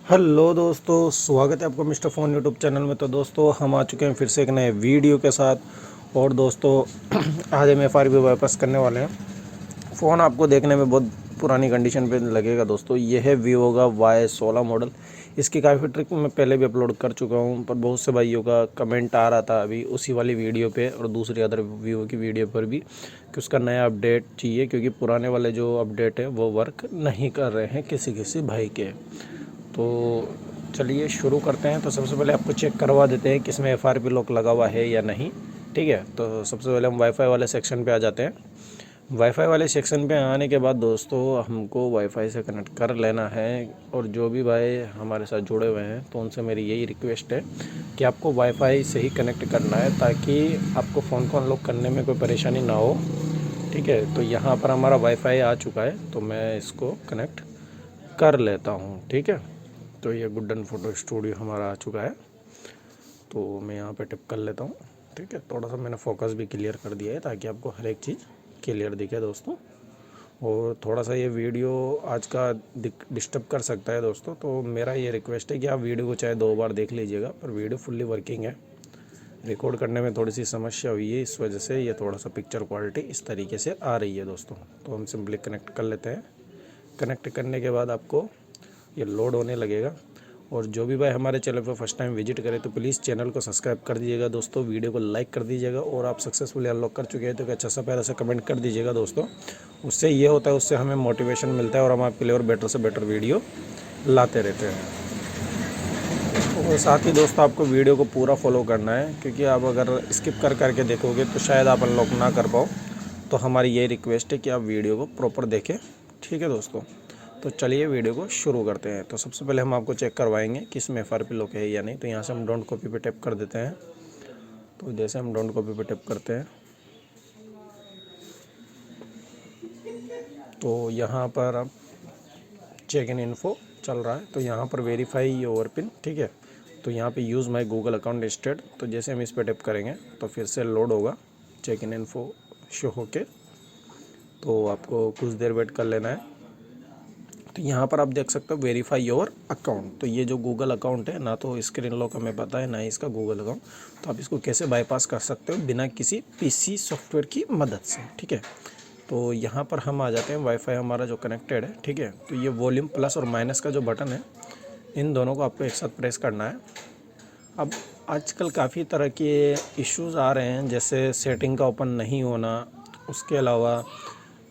Hello दोस्तों, स्वागत है आपका मिस्टर फ़ोन यूट्यूब चैनल में। तो दोस्तों हम आ चुके हैं फिर से एक नए वीडियो के साथ। और दोस्तों आज हम FRP वापस करने वाले हैं। फ़ोन आपको देखने में बहुत पुरानी कंडीशन पे लगेगा दोस्तों। ये है वीवो का Y16 मॉडल। इसकी काफ़ी ट्रिक मैं पहले भी अपलोड कर चुका हूँ, पर बहुत से भाइयों का कमेंट आ रहा था अभी उसी वाली वीडियो पे और दूसरी अदर वीवो की वीडियो पर भी कि उसका नया अपडेट चाहिए, क्योंकि पुराने वाले जो अपडेट है वो वर्क नहीं कर रहे हैं किसी किसी भाई के। तो चलिए शुरू करते हैं। तो सबसे पहले आपको चेक करवा देते हैं कि इसमें FRP लॉक लगा हुआ है या नहीं। ठीक है, तो सबसे पहले हम वाईफाई वाले सेक्शन पे आ जाते हैं। वाईफाई वाले सेक्शन पे आने के बाद दोस्तों हमको वाईफाई से कनेक्ट कर लेना है। और जो भी भाई हमारे साथ जुड़े हुए हैं तो उनसे मेरी यही रिक्वेस्ट है कि आपको वाईफाई से ही कनेक्ट करना है, ताकि आपको फ़ोन को अनलॉक करने में कोई परेशानी ना हो। ठीक है, तो यहाँ पर हमारा वाईफाई आ चुका है, तो मैं इसको कनेक्ट कर लेता हूँ। ठीक है, तो ये गुड्डन फ़ोटो स्टूडियो हमारा आ चुका है, तो मैं यहाँ पे टिप कर लेता हूँ। ठीक है, थोड़ा सा मैंने फोकस भी क्लियर कर दिया है ताकि आपको हर एक चीज़ क्लियर दिखे दोस्तों। और थोड़ा सा ये वीडियो आज का डिस्टर्ब कर सकता है दोस्तों, तो मेरा ये रिक्वेस्ट है कि आप वीडियो को चाहे 2 बार देख लीजिएगा, पर वीडियो फुल्ली वर्किंग है। रिकॉर्ड करने में थोड़ी सी समस्या हुई है, इस वजह से ये थोड़ा सा पिक्चर क्वालिटी इस तरीके से आ रही है दोस्तों। तो हम सिंपली कनेक्ट कर लेते हैं। कनेक्ट करने के बाद आपको ये लोड होने लगेगा। और जो भी भाई हमारे चैनल पर फर्स्ट टाइम विजिट करे तो प्लीज़ चैनल को सब्सक्राइब कर दीजिएगा दोस्तों, वीडियो को लाइक कर दीजिएगा। और आप सक्सेसफुली अनलॉक कर चुके हैं तो एक अच्छा सा प्यारा सा कमेंट कर दीजिएगा दोस्तों। उससे ये होता है, उससे हमें मोटिवेशन मिलता है और हम आपके लिए और बेटर से बेटर वीडियो लाते रहते हैं। और साथ ही दोस्तों आपको वीडियो को पूरा फॉलो करना है, क्योंकि आप अगर स्किप कर करके देखोगे तो शायद आप अनलॉक ना कर पाओ। तो हमारी ये रिक्वेस्ट है कि आप वीडियो को प्रॉपर देखें। ठीक है दोस्तों, तो चलिए वीडियो को शुरू करते हैं। तो सबसे पहले हम आपको चेक करवाएंगे कि इसमें FRP लॉक है या नहीं। तो यहाँ से हम डोंट कॉपी पे टैप कर देते हैं। तो जैसे हम डोंट कॉपी पे टैप करते हैं तो यहाँ पर अब चेक इन इन्फो चल रहा है। तो यहाँ पर वेरीफाई योर पिन। ठीक है, तो यहाँ पे use my Google account instead. तो जैसे हम इस पर टैप करेंगे तो फिर से लोड होगा चेक इन इन्फो शो होके। तो आपको कुछ देर वेट कर लेना है। तो यहाँ पर आप देख सकते हो वेरीफाई योर अकाउंट। तो ये जो गूगल अकाउंट है, ना तो स्क्रीन लॉक हमें पता है ना ही इसका गूगल अकाउंट, तो आप इसको कैसे बाईपास कर सकते हो बिना किसी PC सॉफ्टवेयर की मदद से। ठीक है, तो यहाँ पर हम आ जाते हैं। वाईफाई हमारा जो कनेक्टेड है, ठीक है, तो ये वॉल्यूम प्लस और माइनस का जो बटन है, इन दोनों को आपको एक साथ प्रेस करना है। अब आजकल काफ़ी तरह के इश्यूज़ आ रहे हैं, जैसे सेटिंग का ओपन नहीं होना, उसके अलावा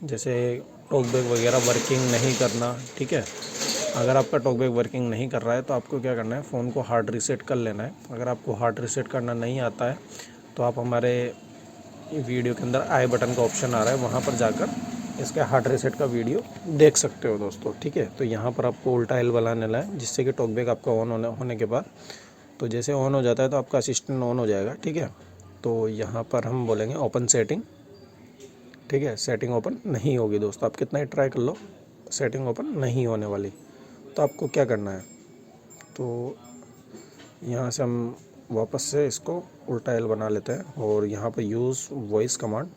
जैसे टॉकबैक वगैरह वर्किंग नहीं करना। ठीक है, अगर आपका टॉकबैक वर्किंग नहीं कर रहा है तो आपको क्या करना है, फ़ोन को हार्ड रीसेट कर लेना है। अगर आपको हार्ड रीसेट करना नहीं आता है तो आप हमारे वीडियो के अंदर आई बटन का ऑप्शन आ रहा है, वहाँ पर जाकर इसका हार्ड रीसेट का वीडियो देख सकते हो दोस्तों। ठीक है, तो यहाँ पर आपको उल्टा एल बनाने है, जिससे कि टॉकबैक आपका ऑन होने के बाद, तो जैसे ऑन हो जाता है तो आपका असिस्टेंट ऑन हो जाएगा। ठीक है, तो यहाँ पर हम बोलेंगे ओपन सेटिंग। ठीक है, सेटिंग ओपन नहीं होगी दोस्तों, आप कितना ही ट्राई कर लो सेटिंग ओपन नहीं होने वाली। तो आपको क्या करना है, तो यहाँ से हम वापस से इसको उल्टा एल बना लेते हैं और यहाँ पर use voice command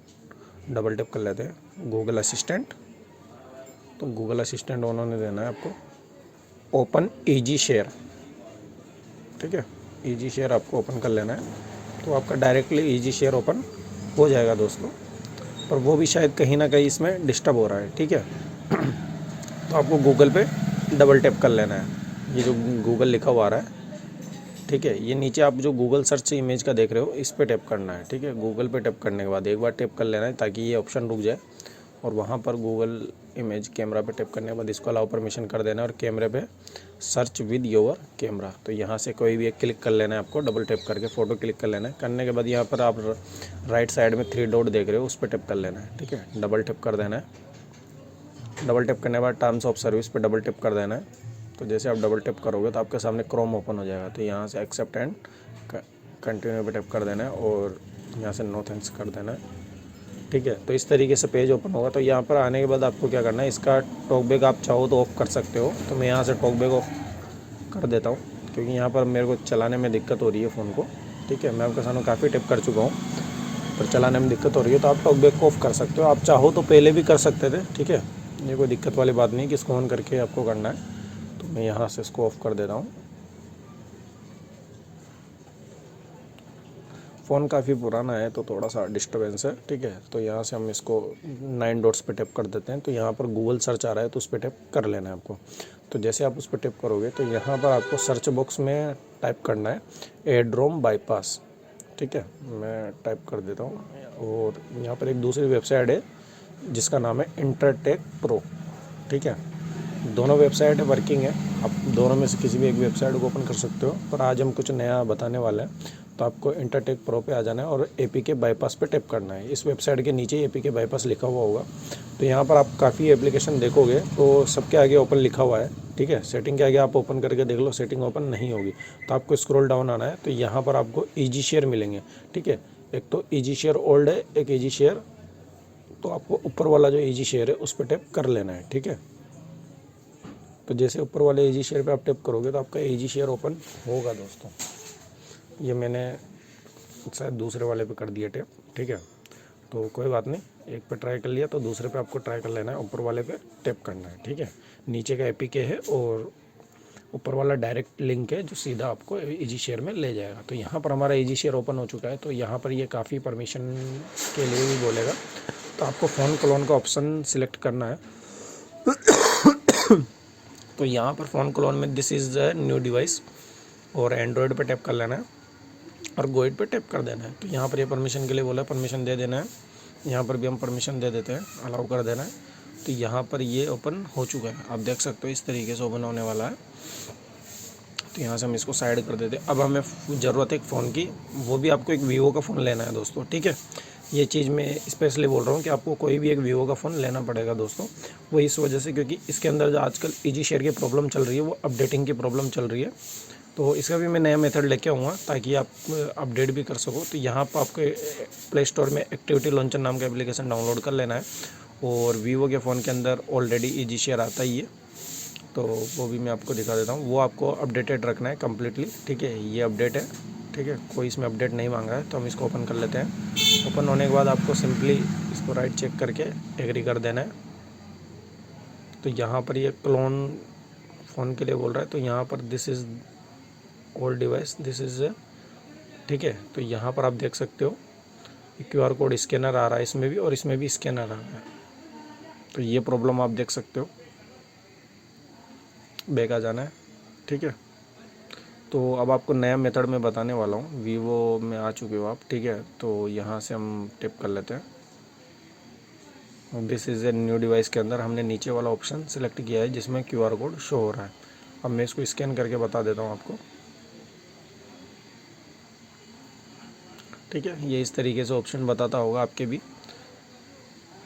double tap कर लेते हैं। गूगल असिस्टेंट, तो गूगल असिस्टेंट ऑन होने देना है आपको। Open easy share. ठीक है, ईजी शेयर आपको ओपन कर लेना है, तो आपका डायरेक्टली ईजी शेयर ओपन हो जाएगा दोस्तों। पर वो भी शायद कहीं ना कहीं इसमें डिस्टर्ब हो रहा है। ठीक है, तो आपको गूगल पे डबल टैप कर लेना है। ये जो गूगल लिखा हुआ आ रहा है, ठीक है, ये नीचे आप जो गूगल सर्च इमेज का देख रहे हो, इस पे टैप करना है। ठीक है, गूगल पे टैप करने के बाद एक बार टैप कर लेना है ताकि ये ऑप्शन रुक जाए। और वहाँ पर गूगल इमेज कैमरा पे टैप करने के बाद इसको अलाउ परमिशन कर देना है। और कैमरे पे सर्च विद योर कैमरा, तो यहाँ से कोई भी एक क्लिक कर लेना है आपको, डबल टैप करके फ़ोटो क्लिक कर लेना है। करने के बाद यहाँ पर आप राइट साइड में 3 डॉट देख रहे हो, उस पर टैप कर लेना है। ठीक है, डबल टैप कर देना है। डबल टैप करने के बाद टर्म्स ऑफ सर्विस पे डबल टैप कर देना है। तो जैसे आप डबल टैप करोगे तो आपके सामने क्रोम ओपन हो जाएगा। तो यहाँ से एक्सेप्ट एंड कंटिन्यू पे टैप कर देना है और यहाँ से नो थैंक्स कर देना है। ठीक है, तो इस तरीके से पेज ओपन होगा। तो यहाँ पर आने के बाद आपको क्या करना है, इसका टॉकबैक आप चाहो तो ऑफ़ कर सकते हो। तो मैं यहाँ से टॉकबैक ऑफ कर देता हूँ, क्योंकि यहाँ पर मेरे को चलाने में दिक्कत हो रही है फ़ोन को। ठीक है, मैं आपके सामने काफ़ी टैप कर चुका हूँ, पर चलाने में दिक्कत हो रही है। तो आप टॉकबैक को ऑफ कर सकते हो, आप चाहो तो पहले भी कर सकते थे। ठीक है, ये कोई दिक्कत वाली बात नहीं कि इसको ऑन करके आपको करना है। तो मैं यहाँ से इसको ऑफ़ कर देता हूँ। फ़ोन काफ़ी पुराना है तो थोड़ा सा डिस्टर्बेंस है, ठीक है। तो यहाँ से हम इसको 9 डॉट्स पे टैप कर देते हैं। तो यहाँ पर गूगल सर्च आ रहा है तो उस पर टैप कर लेना है आपको। तो जैसे आप उस पर टैप करोगे तो यहाँ पर आपको सर्च बॉक्स में टाइप करना है एयरड्रॉम बाईपास, ठीक है। मैं टाइप कर देता हूँ। और यहाँ पर एक दूसरी वेबसाइट है जिसका नाम है इंटरटेक प्रो, ठीक है। दोनों वेबसाइट वर्किंग है, आप दोनों में से किसी भी एक वेबसाइट को ओपन कर सकते हो। पर आज हम कुछ नया बताने वाले हैं, तो आपको इंटरटेक प्रो पे आ जाना है और एपीके बाईपास पे टैप करना है। इस वेबसाइट के नीचे एपीके बाईपास लिखा हुआ होगा। तो यहाँ पर आप काफ़ी एप्लीकेशन देखोगे तो सबके आगे ओपन लिखा हुआ है, ठीक है। सेटिंग के आगे आप ओपन करके देख लो, सेटिंग ओपन नहीं होगी। तो आपको स्क्रॉल डाउन आना है, तो यहाँ पर आपको ईजी शेयर मिलेंगे, ठीक है। एक तो ईजी शेयर ओल्ड है, एक ईजी शेयर, तो आपको ऊपर वाला जो ईजी शेयर है उस पर टैप कर लेना है, ठीक है। तो जैसे ऊपर वाले ईजी शेयर पे आप टैप करोगे तो आपका ईजी शेयर ओपन होगा दोस्तों। ये मैंने शायद दूसरे वाले पे कर दिया टैप, ठीक है। तो कोई बात नहीं, एक पे ट्राई कर लिया तो दूसरे पे आपको ट्राई कर लेना है, ऊपर वाले पे टैप करना है, ठीक है। नीचे का एपीके है और ऊपर वाला डायरेक्ट लिंक है जो सीधा आपको ईजी शेयर में ले जाएगा। तो यहाँ पर हमारा ईजी शेयर ओपन हो चुका है। तो यहाँ पर ये काफ़ी परमिशन के लिए भी बोलेगा, तो आपको फ़ोन क्लोन का ऑप्शन सिलेक्ट करना है। तो यहाँ पर फ़ोन क्लोन में this is the new device और एंड्रॉयड पे टैप कर लेना है और गो इट पे टैप कर देना है। तो यहाँ पर ये परमिशन के लिए बोला है, परमिशन दे देना है। यहाँ पर भी हम परमिशन दे देते हैं, अलाउ कर देना है। तो यहाँ पर ये ओपन हो चुका है, आप देख सकते हो इस तरीके से ओपन होने वाला है। तो यहाँ से हम इसको साइड कर देते हैं। अब हमें ज़रूरत है एक फ़ोन की, वो भी आपको एक वीवो का फ़ोन लेना है दोस्तों, ठीक है। ये चीज़ मैं स्पेशली बोल रहा हूँ कि आपको कोई भी एक वीवो का फ़ोन लेना पड़ेगा दोस्तों। वो इस वजह से क्योंकि इसके अंदर जो आजकल ईजी शेयर की प्रॉब्लम चल रही है, वो अपडेटिंग की प्रॉब्लम चल रही है। तो इसका भी मैं नया मेथड लेके आऊँगा ताकि आप अपडेट भी कर सको। तो यहाँ पर आपको प्ले स्टोर में एक्टिविटी लॉन्चर नाम का एप्लीकेशन डाउनलोड कर लेना है और वीवो के फ़ोन के अंदर ऑलरेडी ईजी शेयर आता ही है, तो वो भी मैं आपको दिखा देता हूँ। वो आपको अपडेटेड रखना है कम्प्लीटली, ठीक है। ये अपडेट है, ठीक है, कोई इसमें अपडेट नहीं मांग रहा है। तो हम इसको ओपन कर लेते हैं। ओपन होने के बाद आपको सिंपली इसको राइट चेक करके एग्री कर देना है। तो यहाँ पर ये क्लोन फ़ोन के लिए बोल रहा है, तो यहाँ पर this is old device, this is, ठीक है। तो यहाँ पर आप देख सकते हो QR कोड स्कैनर आ रहा है इसमें भी और इसमें भी स्कैनर आ रहा है। तो ये प्रॉब्लम आप देख सकते हो, बैक आ जाना है, ठीक है। तो अब आपको नया मेथड में बताने वाला हूँ। वीवो में आ चुके हो आप, ठीक है। तो यहाँ से हम टिप कर लेते हैं। This is a new device के अंदर हमने नीचे वाला ऑप्शन सेलेक्ट किया है जिसमें QR कोड शो हो रहा है। अब मैं इसको स्कैन करके बता देता हूँ आपको, ठीक है। ये इस तरीके से ऑप्शन बताता होगा आपके भी।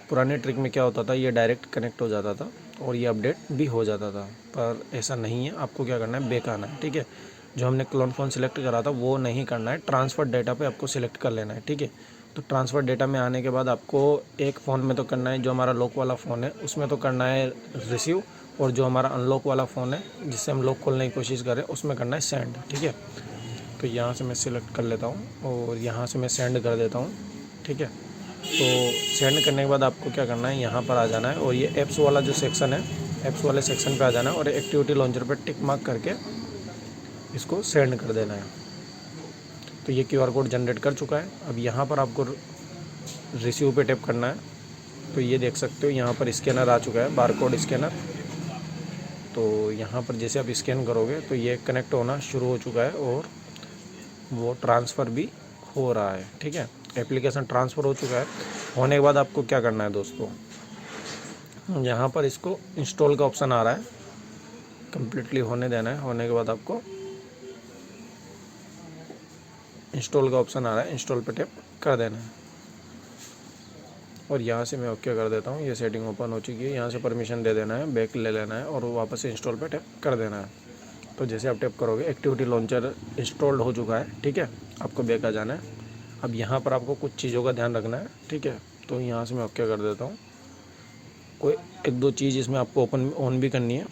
पुराने ट्रिक में क्या होता था, ये डायरेक्ट कनेक्ट हो जाता था और ये अपडेट भी हो जाता था, पर ऐसा नहीं है। आपको क्या करना है, बैक आना है, ठीक है। जो हमने क्लोन फ़ोन सेलेक्ट करा था वो नहीं करना है, ट्रांसफ़र डेटा पे आपको सिलेक्ट कर लेना है, ठीक है। तो ट्रांसफ़र डेटा में आने के बाद आपको एक फ़ोन में तो करना है, जो हमारा लॉक वाला फ़ोन है उसमें तो करना है रिसीव, और जो हमारा अनलॉक वाला फ़ोन है जिससे हम लॉक खोलने की कोशिश करें उसमें करना है सेंड, ठीक है। तो यहाँ से मैं सिलेक्ट कर लेता हूँ और यहाँ से मैं सेंड कर देता हूँ, ठीक है। तो सेंड करने के बाद आपको क्या करना है, यहाँ पर आ जाना है और ये ऐप्स वाला जो सेक्शन है, ऐप्स वाले सेक्शन पे आ जाना है और एक्टिविटी लॉन्चर पर टिक मार्क करके इसको सेंड कर देना है। तो ये QR कोड जनरेट कर चुका है। अब यहाँ पर आपको रिसीव पे टैप करना है। तो ये देख सकते हो यहाँ पर स्कैनर आ चुका है, बारकोड स्कैनर। तो यहाँ पर जैसे आप स्कैन करोगे तो ये कनेक्ट होना शुरू हो चुका है और वो ट्रांसफ़र भी हो रहा है, ठीक है। एप्लीकेशन ट्रांसफ़र हो चुका है। होने के बाद आपको क्या करना है दोस्तों, यहाँ पर इसको इंस्टॉल का ऑप्शन आ रहा है, कम्प्लीटली होने देना है। होने के बाद आपको इंस्टॉल का ऑप्शन आ रहा है, इंस्टॉल पे टैप कर देना है और यहाँ से मैं ओके कर देता हूँ। ये सेटिंग ओपन हो चुकी है। यहाँ से परमिशन दे देना है, बैक ले लेना है और वापस से इंस्टॉल पे टैप कर देना है। तो जैसे आप टैप करोगे एक्टिविटी लॉन्चर इंस्टॉल्ड हो चुका है, ठीक है। आपको बैक आ जाना है। अब यहाँ पर आपको कुछ चीज़ों का ध्यान रखना है, ठीक है। तो यहाँ से मैं ओके कर देता हूँ। कोई एक दो चीज़ इसमें आपको ओपन ऑन भी करनी है।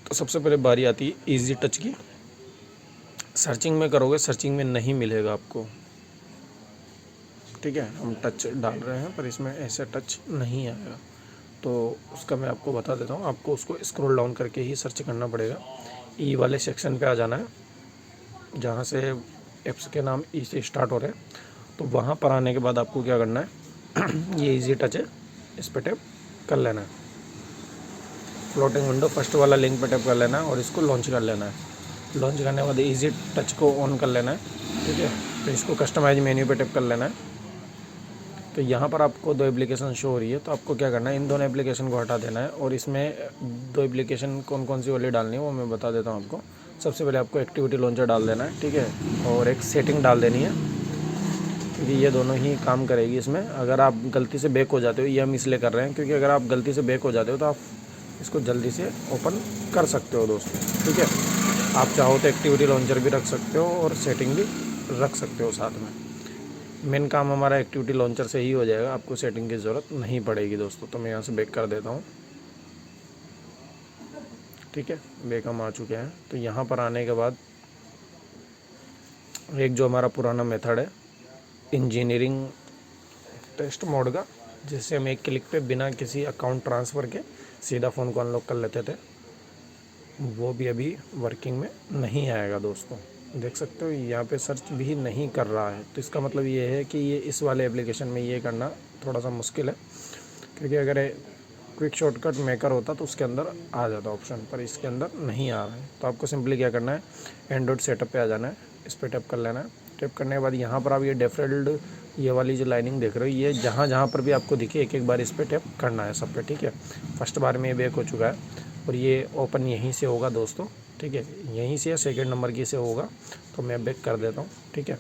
तो सबसे पहले बारी आती है ईजी टच की। सर्चिंग में करोगे, सर्चिंग में नहीं मिलेगा आपको, ठीक है। हम टच डाल रहे हैं पर इसमें ऐसे टच नहीं आएगा। तो उसका मैं आपको बता देता हूँ। आपको उसको स्क्रॉल डाउन करके ही सर्च करना पड़ेगा। ई वाले सेक्शन पे आ जाना है, जहाँ से ऐप्स के नाम ई से स्टार्ट हो रहे हैं। तो वहाँ पर आने के बाद आपको क्या करना है ये इजी टच है, इस पर टैप कर लेना है। फ्लोटिंग विंडो फर्स्ट वाला लिंक पर टैप कर लेना है और इसको लॉन्च कर लेना है। लॉन्च करने के बाद इजी टच को ऑन कर लेना है, ठीक है। तो इसको कस्टमाइज मेन्यू पे टैप कर लेना है। तो यहाँ पर आपको 2 एप्लीकेशन शो हो रही है, तो आपको क्या करना है, इन दोनों एप्लीकेशन को हटा देना है और इसमें 2 एप्लीकेशन कौन कौन सी वाली डालनी है वो मैं बता देता हूँ आपको। सबसे पहले आपको एक्टिविटी लॉन्चर डाल देना है, ठीक है, और एक सेटिंग डाल देनी है, क्योंकि ये दोनों ही काम करेगी इसमें। अगर आप गलती से बैक हो जाते हो, ये हम इसलिए कर रहे हैं क्योंकि अगर आप गलती से बैक हो जाते हो तो आप इसको जल्दी से ओपन कर सकते हो दोस्तों, ठीक है। आप चाहो तो एक्टिविटी लॉन्चर भी रख सकते हो और सेटिंग भी रख सकते हो साथ में। मेन काम हमारा एक्टिविटी लॉन्चर से ही हो जाएगा, आपको सेटिंग की ज़रूरत नहीं पड़ेगी दोस्तों। तो मैं यहाँ से बैक कर देता हूँ, ठीक है। बैक हम आ चुके हैं। तो यहाँ पर आने के बाद एक जो हमारा पुराना मेथड है इंजीनियरिंग टेस्ट मोड का, जिससे हम एक क्लिक पे बिना किसी अकाउंट ट्रांसफ़र के सीधा फ़ोन को अनलॉक कर लेते थे, वो भी अभी वर्किंग में नहीं आएगा दोस्तों। देख सकते हो यहाँ पे सर्च भी नहीं कर रहा है। तो इसका मतलब ये है कि ये इस वाले एप्लीकेशन में ये करना थोड़ा सा मुश्किल है, क्योंकि अगर क्विक शॉर्टकट मेकर होता तो उसके अंदर आ जाता ऑप्शन, पर इसके अंदर नहीं आ रहा है। तो आपको सिंपली क्या करना है, एंड्रॉइड सेटअप पे आ जाना है, इस पर टैप कर लेना है। टैप करने के बाद यहाँ पर आप ये डिफ़ॉल्ट ये वाली जो लाइनिंग देख रहे हो, ये जहाँ जहाँ पर भी आपको दिखे एक एक बार इस पर टैप करना है सब पे, ठीक है। फर्स्ट बार में ये बैक हो चुका है और ये ओपन यहीं से होगा दोस्तों, ठीक है, यहीं से या सेकंड नंबर की से होगा। तो मैं बैक कर देता हूँ, ठीक है।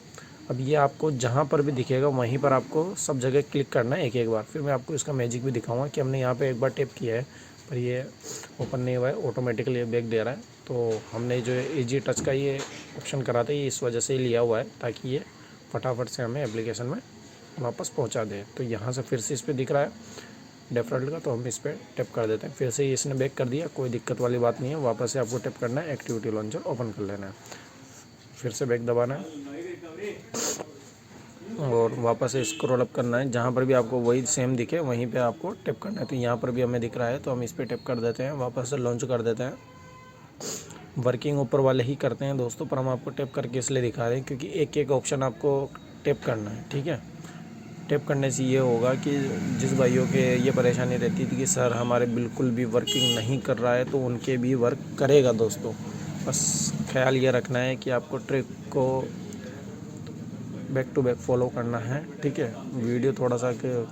अब ये आपको जहाँ पर भी दिखेगा वहीं पर आपको सब जगह क्लिक करना है एक एक बार। फिर मैं आपको इसका मैजिक भी दिखाऊंगा कि हमने यहाँ पे एक बार टैप किया है पर ये ओपन नहीं हुआ है, ऑटोमेटिकली ये बैक दे रहा है। तो हमने जो इजी टच का ये ऑप्शन करा था, ये इस वजह से ही लिया हुआ है ताकि ये फटाफट से हमें एप्लीकेशन में वापस पहुँचा दे। तो यहाँ से फिर से इस पर दिख रहा है डिफ़ॉल्ट का, तो हम इस पर टैप कर देते हैं। फिर से इसने बैक कर दिया, कोई दिक्कत वाली बात नहीं है। वापस से आपको टैप करना है, एक्टिविटी लॉन्चर ओपन कर लेना है, फिर से बैक दबाना है और वापस से स्क्रॉल अप करना है। जहाँ पर भी आपको वही सेम दिखे वहीं पे आपको टैप करना है। तो यहाँ पर भी हमें दिख रहा है तो हम इस पर टैप कर देते हैं, वापस से लॉन्च कर देते हैं। वर्किंग ऊपर वाले ही करते हैं दोस्तों, पर हम आपको टैप करके इसलिए दिखा रहे हैं क्योंकि एक एक ऑप्शन आपको टैप करना है, ठीक है। टैप करने से ये होगा कि जिस भाइयों के ये परेशानी रहती थी कि सर हमारे बिल्कुल भी वर्किंग नहीं कर रहा है, तो उनके भी वर्क करेगा दोस्तों। बस ख्याल ये रखना है कि आपको ट्रिक को बैक टू बैक फॉलो करना है, ठीक है। वीडियो थोड़ा सा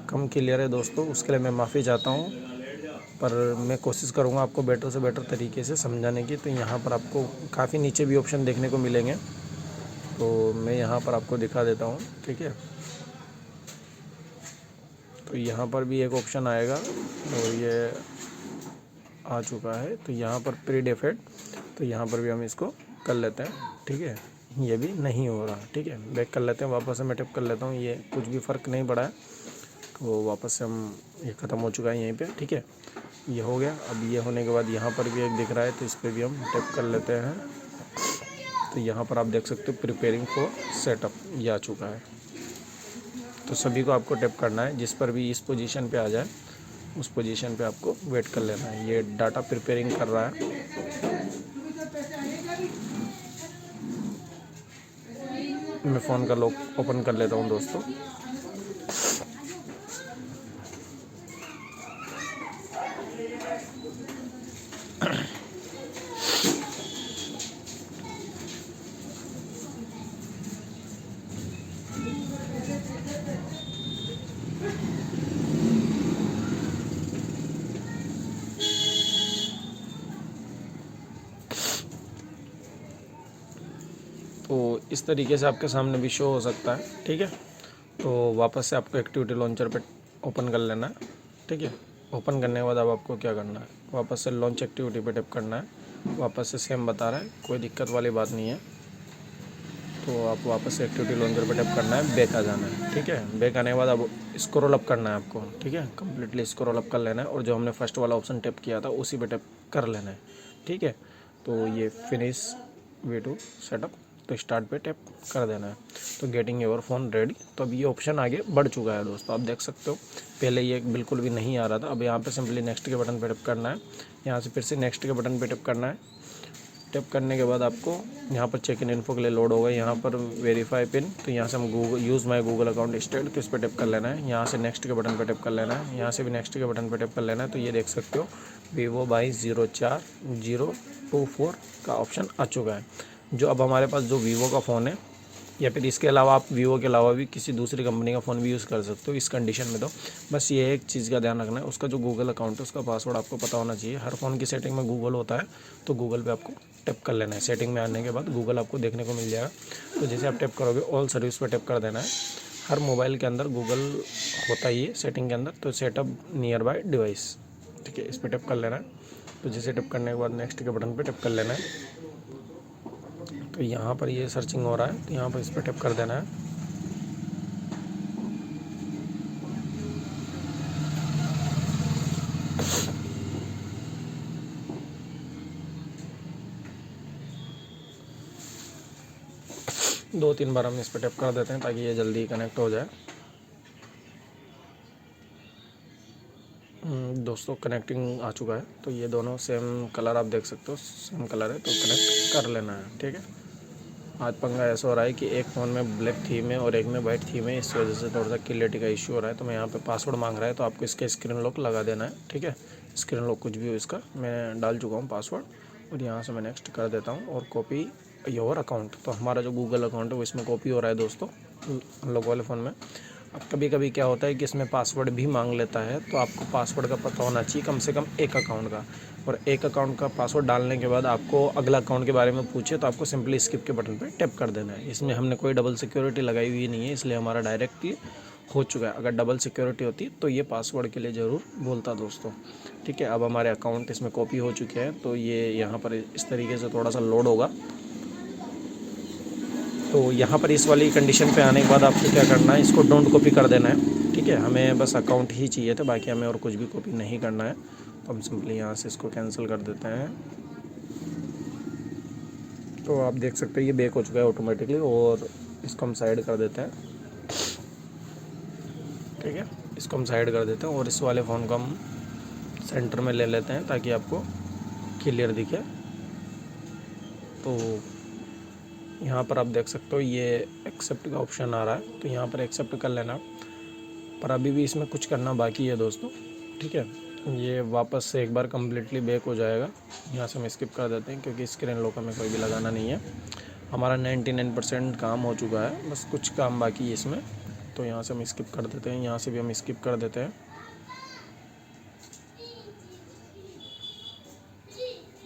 कम क्लियर है दोस्तों, उसके लिए मैं माफ़ी चाहता हूँ, पर मैं कोशिश करूँगा आपको बेटर से बेटर तरीके से समझाने की। तो यहाँ पर आपको काफ़ी नीचे भी ऑप्शन देखने को मिलेंगे, तो मैं यहाँ पर आपको दिखा देता हूँ, ठीक है। तो यहाँ पर भी एक ऑप्शन आएगा और ये आ चुका है। तो यहाँ पर प्री डिफॉल्ट, तो यहाँ पर भी हम इसको कर लेते हैं, ठीक है। ये भी नहीं हो रहा, ठीक है। बैक कर लेते हैं, वापस से मैं टैप कर लेता हूँ, ये कुछ भी फ़र्क नहीं पड़ा है। तो वापस से हम ये ख़त्म हो चुका है यहीं पे, ठीक है। ये हो गया। अब ये होने के बाद यहाँ पर भी एक दिख रहा है, तो इस पर भी हम टैप कर लेते हैं। तो यहाँ पर आप देख सकते हो प्रिपेयरिंग फॉर सेटअप, ये आ चुका है। तो सभी को आपको टैप करना है, जिस पर भी इस पोजीशन पे आ जाए उस पोजीशन पे आपको वेट कर लेना है। ये डाटा प्रिपेयरिंग कर रहा है। मैं फ़ोन का लॉक ओपन कर लेता हूँ दोस्तों। तो इस तरीके से आपके सामने भी शो हो सकता है, ठीक है। तो वापस से आपको एक्टिविटी लॉन्चर पे ओपन कर लेना है, ठीक है। ओपन करने के बाद अब आपको क्या करना है, वापस से लॉन्च एक्टिविटी पे टैप करना है। वापस से सेम बता रहा है, कोई दिक्कत वाली बात नहीं है। तो आप वापस से एक्टिविटी लॉन्चर पे टैप करना है, बैक आ जाना है, ठीक है। बैक आने के बाद अब स्क्रॉल अप करना है आपको, ठीक है। कम्प्लीटली स्क्रॉल अप कर लेना है और जो हमने फर्स्ट वाला ऑप्शन टैप किया था उसी पे टैप कर लेना है, ठीक है। तो ये फिनिश वे टू सेटअप तो स्टार्ट पे टैप कर देना है, तो गेटिंग योर फ़ोन रेडी। तो अब ये ऑप्शन आगे बढ़ चुका है दोस्तों, आप देख सकते हो। पहले ये बिल्कुल भी नहीं आ रहा था। अब यहाँ पे सिंपली नेक्स्ट के बटन पे टैप करना है, यहाँ से फिर से नेक्स्ट के बटन पे टैप करना है। टैप करने के बाद आपको यहाँ पर चेक इन इन्फो के लिए लोड होगा, यहाँ पर वेरीफाई पिन, तो यहाँ से हम Google use my Google account state, तो इस पर टैप कर लेना है। यहाँ से नेक्स्ट के बटन पर टैप कर लेना है, यहाँ से भी नेक्स्ट के बटन पर टैप कर लेना है। तो ये देख सकते हो Vivo Y 04024 का ऑप्शन आ चुका है। जो अब हमारे पास जो वीवो का फ़ोन है, या फिर इसके अलावा आप वीवो के अलावा भी किसी दूसरी कंपनी का फ़ोन भी यूज़ कर सकते हो इस कंडीशन में। तो बस ये एक चीज़ का ध्यान रखना है, उसका जो गूगल अकाउंट है उसका पासवर्ड आपको पता होना चाहिए। हर फ़ोन की सेटिंग में गूगल होता है, तो गूगल पे आपको टैप कर लेना है। सेटिंग में आने के बाद गूगल आपको देखने को मिल जाएगा। तो जैसे आप टैप करोगे ऑल सर्विस पर टैप कर देना है। हर मोबाइल के अंदर गूगल होता ही है सेटिंग के अंदर, तो सेटअप नियर बाय डिवाइस, ठीक है, इस पर टैप कर लेना है। तो जैसे टैप करने के बाद नेक्स्ट के बटन पर टैप कर लेना है। तो यहाँ पर ये सर्चिंग हो रहा है, तो यहाँ पर इस पर टैप कर देना है। दो तीन बार हम इस पर टैप कर देते हैं ताकि ये जल्दी कनेक्ट हो जाए। दोस्तों कनेक्टिंग आ चुका है, तो ये दोनों सेम कलर आप देख सकते हो, सेम कलर है, तो कनेक्ट कर लेना है, ठीक है। आज पंगा ऐसा हो रहा है कि एक फ़ोन में ब्लैक थीम है और एक में वाइट थीम है, इस वजह से थोड़ा सा क्लियरिटी का इशू हो रहा है। तो मैं यहाँ पे पासवर्ड मांग रहा है, तो आपको इसके स्क्रीन लॉक लगा देना है, ठीक है। स्क्रीन लॉक कुछ भी हो इसका, मैं डाल चुका हूँ पासवर्ड, और यहाँ से मैं नेक्स्ट कर देता हूँ। और कॉपी योर अकाउंट, तो हमारा जो गूगल अकाउंट है वो इसमें कॉपी हो रहा है दोस्तों, हम लोग वाले फ़ोन में। अब कभी कभी क्या होता है कि इसमें पासवर्ड भी मांग लेता है, तो आपको पासवर्ड का पता होना चाहिए कम से कम एक अकाउंट का। और एक अकाउंट का पासवर्ड डालने के बाद आपको अगला अकाउंट के बारे में पूछे तो आपको सिंपली स्किप के बटन पर टैप कर देना है। इसमें हमने कोई डबल सिक्योरिटी लगाई हुई नहीं है, इसलिए हमारा डायरेक्टली हो चुका है। अगर डबल सिक्योरिटी होती तो ये पासवर्ड के लिए ज़रूर बोलता दोस्तों, ठीक है। अब हमारे अकाउंट इसमें कॉपी हो चुके हैं, तो ये यहाँ पर इस तरीके से थोड़ा सा लोड होगा। तो यहाँ पर इस वाली कंडीशन पे आने के बाद आपको क्या करना है, इसको डोंट कॉपी कर देना है, ठीक है। हमें बस अकाउंट ही चाहिए था, बाकी हमें और कुछ भी कॉपी नहीं करना है। तो हम सिंपली यहाँ से इसको कैंसिल कर देते हैं। तो आप देख सकते हैं ये बैक हो चुका है ऑटोमेटिकली, और इसको हम साइड कर देते हैं, ठीक है। इसको हम साइड कर देते हैं और इस वाले फ़ोन को हम सेंटर में ले लेते हैं ताकि आपको क्लियर दिखे। तो यहाँ पर आप देख सकते हो ये एक्सेप्ट का ऑप्शन आ रहा है, तो यहाँ पर एक्सेप्ट कर लेना। पर अभी भी इसमें कुछ करना बाकी है दोस्तों, ठीक है। ये वापस से एक बार कम्प्लीटली बैक हो जाएगा। यहाँ से हम स्किप कर देते हैं क्योंकि स्क्रीन लॉक हमें कोई भी लगाना नहीं है। हमारा 99% काम हो चुका है, बस कुछ काम बाकी है इसमें। तो यहाँ से हम स्किप कर देते हैं, यहाँ से भी हम स्किप कर देते हैं।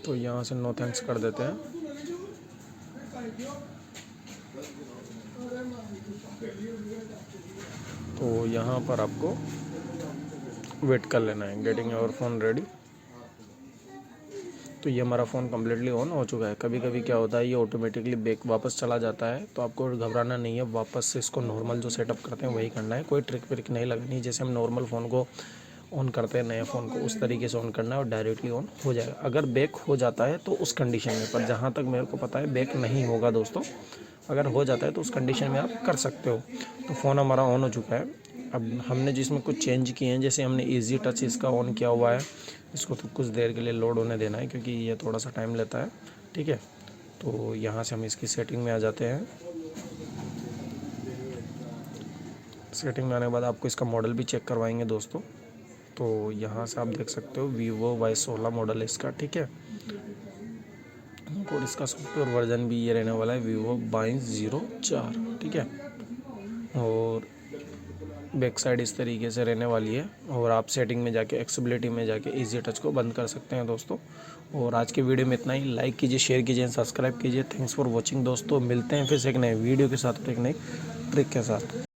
तो यहाँ से नो थैंक्स कर देते हैं। तो यहाँ पर आपको वेट कर लेना है, गेटिंग योर फ़ोन रेडी। तो ये हमारा फ़ोन कम्प्लीटली ऑन हो चुका है। कभी कभी क्या होता है ये ऑटोमेटिकली बैक वापस चला जाता है, तो आपको घबराना नहीं है। वापस से इसको नॉर्मल जो सेटअप करते हैं वही करना है, कोई ट्रिक व्रिक नहीं लगनी है। जैसे हम नॉर्मल फ़ोन को ऑन करते हैं नए फ़ोन को, उस तरीके से ऑन करना है और डायरेक्टली ऑन हो जाएगा। अगर बैक हो जाता है तो उस कंडीशन में, पर जहाँ तक मेरे को पता है बैक नहीं होगा दोस्तों। अगर हो जाता है तो उस कंडीशन में आप कर सकते हो। तो फ़ोन हमारा ऑन हो चुका है। अब हमने जिसमें कुछ चेंज किए हैं, जैसे हमने इजी टच इसका ऑन किया हुआ है, इसको तो कुछ देर के लिए लोड होने देना है क्योंकि ये थोड़ा सा टाइम लेता है, ठीक है। तो यहाँ से हम इसकी सेटिंग में आ जाते हैं। सेटिंग में आने के बाद आपको इसका मॉडल भी चेक करवाएंगे दोस्तों। तो यहाँ से आप देख सकते हो Vivo Y16 मॉडल है इसका, ठीक है। और इसका सॉफ्टवेयर वर्जन भी ये रहने वाला है Vivo Y 04, ठीक है। और बैक साइड इस तरीके से रहने वाली है, और आप सेटिंग में जाके एक्सेसिबिलिटी में जाके इजी टच को बंद कर सकते हैं दोस्तों। और आज की वीडियो में इतना ही। लाइक कीजिए, शेयर कीजिए, सब्सक्राइब कीजिए। थैंक्स फॉर वॉचिंग दोस्तों। मिलते हैं फिर से एक नए वीडियो के साथ और एक नई ट्रिक के साथ।